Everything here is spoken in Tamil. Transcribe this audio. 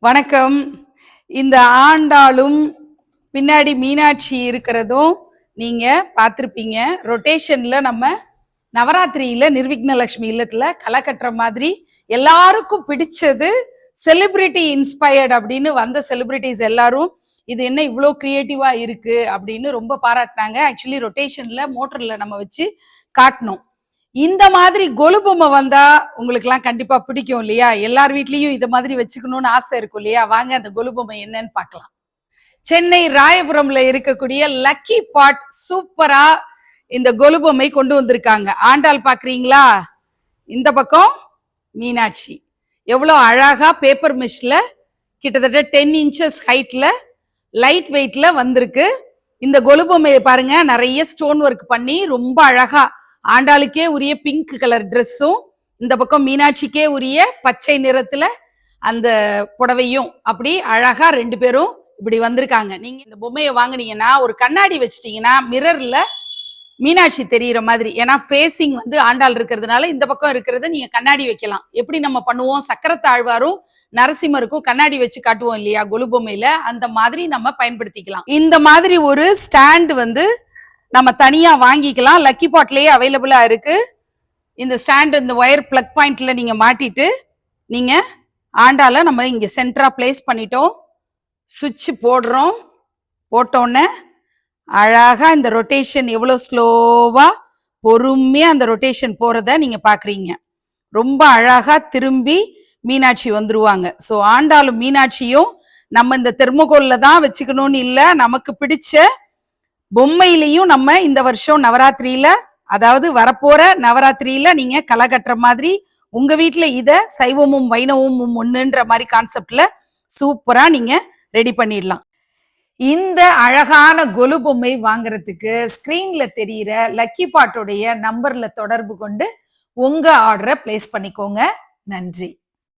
வணக்கம். இந்த ஆண்டாளும் பின்னாடி மீனாட்சி இருக்கிறதும் நீங்க பார்த்துருப்பீங்க. ரொட்டேஷன்ல நம்ம நவராத்திரியில நிர்விக்னலட்சுமி இல்லத்துல களை கட்டுற மாதிரி எல்லாருக்கும் பிடிச்சது செலிபிரிட்டி இன்ஸ்பயர்ட் அப்படின்னு வந்த செலிபிரிட்டிஸ் எல்லாரும் இது என்ன இவ்வளோ கிரியேட்டிவா இருக்கு அப்படின்னு ரொம்ப பாராட்டினாங்க. ஆக்சுவலி ரொட்டேஷன்ல மோட்டர்ல நம்ம வச்சு காட்டணும். இந்த மாதிரி கொலு பொம்மை வந்தா உங்களுக்கு எல்லாம் கண்டிப்பா பிடிக்கும் இல்லையா? எல்லார் வீட்லயும் இத மாதிரி வச்சுக்கணும்னு ஆசை இருக்கும் இல்லையா? வாங்க அந்த கொலு பொம்மை என்னன்னு பார்க்கலாம். சென்னை ராயபுரம்ல இருக்கக்கூடிய லக்கி பாட் சூப்பரா இந்த கொலு பொம்மை கொண்டு வந்திருக்காங்க. ஆண்டாள் பாக்குறீங்களா? இந்த பக்கம் மீனாட்சி எவ்வளவு அழகா பேப்பர் மிஷ்ல கிட்டத்தட்ட 10 இன்ச்சஸ் ஹைட்ல லைட் வெயிட்ல வந்திருக்கு. இந்த கொலு பொம்மையை பாருங்க, நிறைய ஸ்டோன் ஒர்க் பண்ணி ரொம்ப அழகா ஆண்டாளுக்கே உரிய பிங்க் கலர் ட்ரெஸ்ஸும் இந்த பக்கம் மீனாட்சிக்கே உரிய பச்சை நிறத்துல அந்த புடவையும் அப்படி அழகா ரெண்டு பேரும் இப்படி வந்திருக்காங்க. நீங்க இந்த பொம்மையை வாங்கினீங்கன்னா ஒரு கண்ணாடி வச்சிட்டீங்கன்னா மிரர்ல மீனாட்சி தெரிகிற மாதிரி, ஏன்னா ஃபேஸிங் வந்து ஆண்டாள் இருக்கிறதுனால இந்த பக்கம் இருக்கிறத நீங்க கண்ணாடி வைக்கலாம். எப்படி நம்ம பண்ணுவோம், சக்கரத்தாழ்வாரும் நரசிம்மருக்கும் கண்ணாடி வச்சு காட்டுவோம் இல்லையா கொலு பொம்மையில, அந்த மாதிரி நம்ம பயன்படுத்திக்கலாம். இந்த மாதிரி ஒரு ஸ்டாண்ட் வந்து நம்ம தனியா வாங்கிக்கலாம். லக்கி பாட்லயே அவைலபிளா இருக்கு. இந்த ஸ்டாண்ட் இந்த ஒயர் பிளக் பாயிண்ட்ல நீங்க மாட்டிட்டு நீங்க ஆண்டால நம்ம இங்க சென்டரா பிளேஸ் பண்ணிட்டோம். சுவிட்ச் போடுறோம். போட்டோன்னே அழகா இந்த ரொட்டேஷன் எவ்வளவு ஸ்லோவா பொறுமையா அந்த ரொட்டேஷன் போறத நீங்க பாக்குறீங்க. ரொம்ப அழகா திரும்பி மீனாட்சி வந்துருவாங்க. ஸோ ஆண்டாளும் மீனாட்சியும் நம்ம இந்த தெர்மோகோல்ல தான் வச்சுக்கணும்னு இல்லை, நமக்கு பிடிச்ச பொம்மையிலையும் நம்ம இந்த வருஷம் நவராத்திரியில, அதாவது வரப்போற நவராத்திரியில நீங்க களை கட்டுற மாதிரி உங்க வீட்டுல இத சைவமும் வைணவமும் ஒண்ணுன்ற மாதிரி கான்செப்ட்ல சூப்பரா நீங்க ரெடி பண்ணிடலாம். இந்த அழகான கொலு பொம்மை வாங்குறதுக்கு ஸ்கிரீன்ல தெரியிற லக்கி பாட்டோடைய நம்பர்ல தொடர்பு கொண்டு உங்க ஆர்டரை பிளேஸ் பண்ணிக்கோங்க. நன்றி.